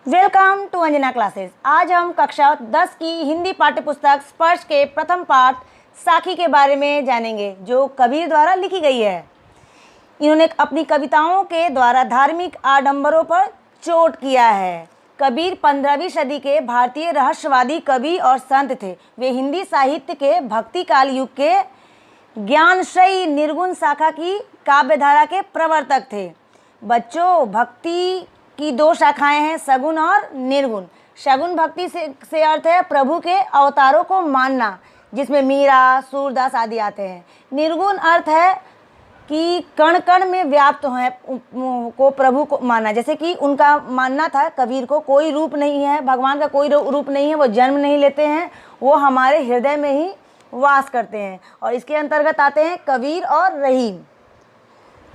Welcome to Anjana classes. आज हम कक्षा 10 की हिंदी पाठ्यपुस्तक स्पर्श के प्रथम पाठ साखी के बारे में जानेंगे, जो कबीर द्वारा लिखी गई है। इन्होंने अपनी कविताओं के द्वारा धार्मिक आडंबरों पर चोट किया है। कबीर 15वीं सदी के भारतीय रहस्यवादी कवि और संत थे। वे हिंदी साहित्य के भक्ति काल युग के ज्ञानश्रयी निर्गुण शाखा की काव्यधारा के प्रवर्तक थे। बच्चों, भक्ति की दो शाखाएं हैं, सगुण और निर्गुण। सगुण भक्ति से अर्थ है प्रभु के अवतारों को मानना, जिसमें मीरा, सूरदास आदि आते हैं। निर्गुण अर्थ है कि कण कण में व्याप्त है को प्रभु को मानना। जैसे कि उनका मानना था कबीर को, कोई रूप नहीं है, भगवान का कोई रूप नहीं है, वो जन्म नहीं लेते हैं, वो हमारे हृदय में ही वास करते हैं। और इसके अंतर्गत आते हैं कबीर और रहीम।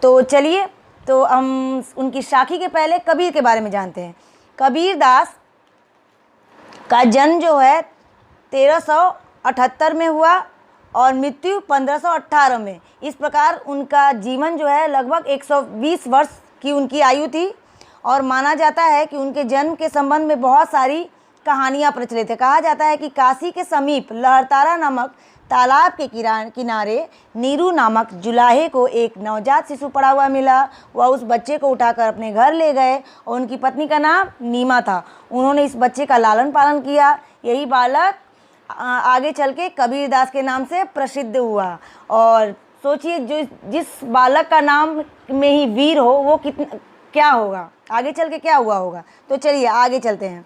तो चलिए, तो हम उनकी साखी के पहले कबीर के बारे में जानते हैं। कबीर दास का जन्म जो है 1378 में हुआ और मृत्यु 1518 में। इस प्रकार उनका जीवन जो है लगभग 120 वर्ष की उनकी आयु थी। और माना जाता है कि उनके जन्म के संबंध में बहुत सारी कहानियाँ प्रचलित है। कहा जाता है कि काशी के समीप लहरतारा नामक तालाब के किनारे नीरू नामक जुलाहे को एक नवजात शिशु पड़ा हुआ मिला। वह उस बच्चे को उठाकर अपने घर ले गए और उनकी पत्नी का नाम नीमा था। उन्होंने इस बच्चे का लालन पालन किया। यही बालक आगे चल के कबीर दास के नाम से प्रसिद्ध हुआ। और सोचिए, जिस बालक का नाम में ही वीर हो, वो क्या होगा, आगे चल के क्या हुआ होगा। तो चलिए आगे चलते हैं।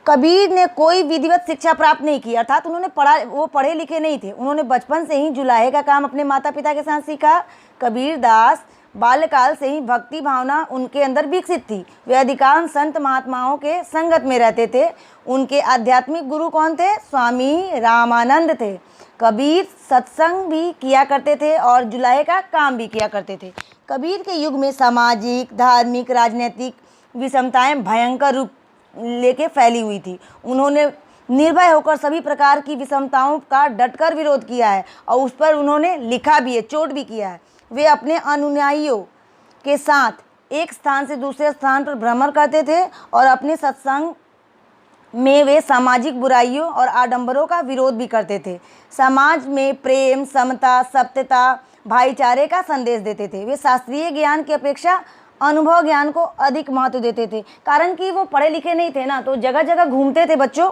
कबीर ने कोई विधिवत शिक्षा प्राप्त नहीं की, अर्थात वो पढ़े लिखे नहीं थे। उन्होंने बचपन से ही जुलाहे का काम अपने माता पिता के साथ सीखा। कबीर दास बाल्यकाल से ही भक्ति भावना उनके अंदर विकसित थी। वे अधिकांश संत महात्माओं के संगत में रहते थे। उनके आध्यात्मिक गुरु कौन थे? स्वामी रामानंद थे। कबीर सत्संग भी किया करते थे और जुलाहे का काम भी किया करते थे। कबीर के युग में सामाजिक, धार्मिक, राजनीतिक विषमताएं भयंकर रूप लेके फैली हुई थी। उन्होंने निर्भय होकर सभी प्रकार की विषमताओं का डटकर विरोध किया है और उस पर उन्होंने लिखा भी है, चोट भी किया है। वे अपने अनुयायियों के साथ एक स्थान से दूसरे स्थान पर भ्रमण करते थे और अपने सत्संग में वे सामाजिक बुराइयों और आडंबरों का विरोध भी करते थे। समाज में प्रेम, समता, सत्यता, भाईचारे का संदेश देते थे। वे शास्त्रीय ज्ञान की अपेक्षा अनुभव ज्ञान को अधिक महत्व देते थे। कारण कि वो पढ़े लिखे नहीं थे ना, तो जगह जगह घूमते थे बच्चों,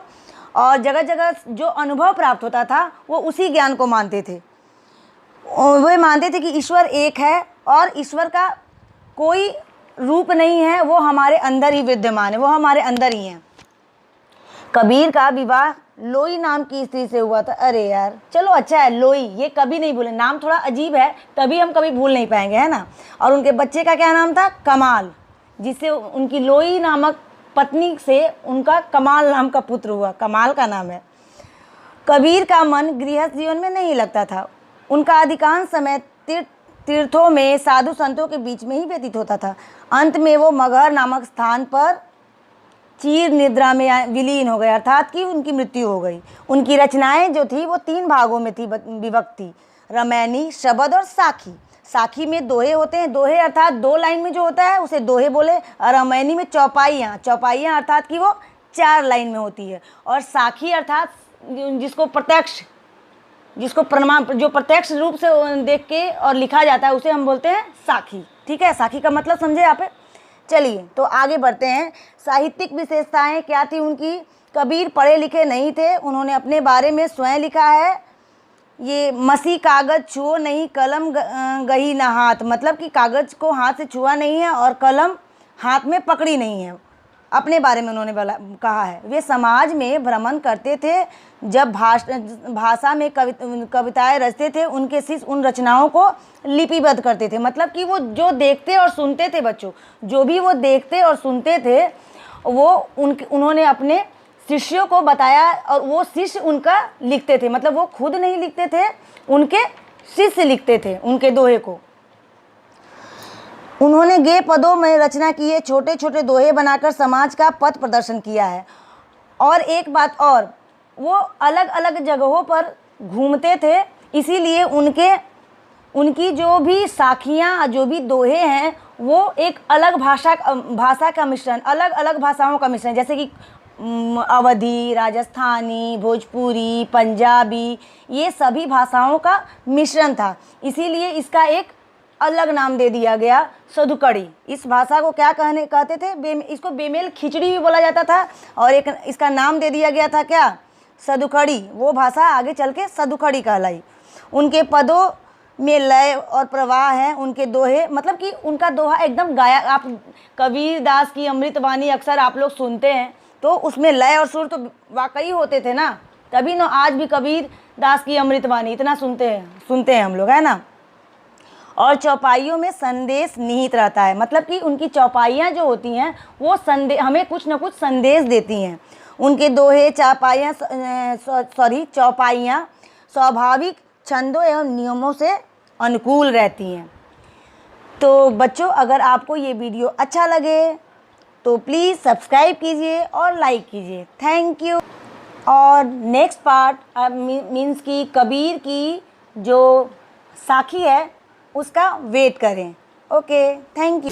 और जगह जगह जो अनुभव प्राप्त होता था वो उसी ज्ञान को मानते थे। वे मानते थे कि ईश्वर एक है और ईश्वर का कोई रूप नहीं है, वो हमारे अंदर ही विद्यमान है, वो हमारे अंदर ही है। कबीर का विवाह लोई नाम की स्त्री से हुआ था। अरे यार, चलो अच्छा है, लोई, ये कभी नहीं भूले, नाम थोड़ा अजीब है, तभी हम कभी भूल नहीं पाएंगे, है ना। और उनके बच्चे का क्या नाम था? कमाल, जिससे उनकी लोई नामक पत्नी से उनका कमाल नाम का पुत्र हुआ। कमाल का नाम है। कबीर का मन गृहस्थ जीवन में नहीं लगता था। उनका अधिकांश समय तीर्थों में साधु संतों के बीच में ही व्यतीत होता था। अंत में वो मगहर नामक स्थान पर चीर निद्रा में विलीन हो गए, अर्थात कि उनकी मृत्यु हो गई। उनकी रचनाएं जो थी वो 3 भागों में थी विभक्त थी, रमैनी, शबद और साखी। साखी में दोहे होते हैं, दोहे अर्थात 2 लाइन में जो होता है उसे दोहे बोले। और रमैनी में चौपाइयाँ अर्थात कि वो 4 लाइन में होती है। और साखी अर्थात जिसको जो प्रत्यक्ष रूप से देख के और लिखा जाता है उसे हम बोलते हैं साखी। ठीक है, साखी का मतलब समझे आप? चलिए तो आगे बढ़ते हैं। साहित्यिक विशेषताएं क्या थी उनकी? कबीर पढ़े लिखे नहीं थे। उन्होंने अपने बारे में स्वयं लिखा है, ये मसी कागज़ छुओ नहीं, कलम गही ना हाथ, मतलब कि कागज़ को हाथ से छुआ नहीं है और कलम हाथ में पकड़ी नहीं है। अपने बारे में उन्होंने कहा है। वे समाज में भ्रमण करते थे। जब भाषा में कविताएं रचते थे, उनके शिष्य उन रचनाओं को लिपिबद्ध करते थे। मतलब कि वो जो देखते और सुनते थे बच्चों, जो भी वो देखते और सुनते थे, वो उन्होंने अपने शिष्यों को बताया और वो शिष्य उनका लिखते थे। मतलब वो खुद नहीं लिखते थे, उनके शिष्य लिखते थे उनके दोहे को। उन्होंने गे पदों में रचना की है, छोटे छोटे दोहे बनाकर समाज का पथ प्रदर्शन किया है। और एक बात और, वो अलग अलग जगहों पर घूमते थे, इसीलिए उनकी जो भी साखियाँ, जो भी दोहे हैं, वो एक अलग भाषा का मिश्रण, अलग अलग भाषाओं का मिश्रण, जैसे कि अवधी, राजस्थानी, भोजपुरी, पंजाबी, ये सभी भाषाओं का मिश्रण था। इसीलिए इसका एक अलग नाम दे दिया गया सधुकड़ी। इस भाषा को क्या कहते थे, इसको बेमेल खिचड़ी भी बोला जाता था, और एक इसका नाम दे दिया गया था क्या, सधुकड़ी। वो भाषा आगे चल के सधुकड़ी कहलाई। उनके पदों में लय और प्रवाह हैं, उनके दोहे, मतलब कि उनका दोहा एकदम गाया। आप कबीर दास की अमृतवाणी अक्सर आप लोग सुनते हैं, तो उसमें लय और सुर तो वाकई होते थे ना, तभी ना आज भी कबीर दास की अमृतवाणी इतना सुनते हैं हम लोग, है ना। और चौपाइयों में संदेश निहित रहता है, मतलब कि उनकी चौपाइयाँ जो होती हैं वो हमें कुछ न कुछ संदेश देती हैं। उनके दोहे चौपाइयाँ स्वाभाविक छंदों एवं नियमों से अनुकूल रहती हैं। तो बच्चों, अगर आपको ये वीडियो अच्छा लगे तो प्लीज़ सब्सक्राइब कीजिए और लाइक कीजिए। Thank you. और नेक्स्ट पार्ट मीन्स कि कबीर की जो साखी है उसका वेट करें। Okay, thank you.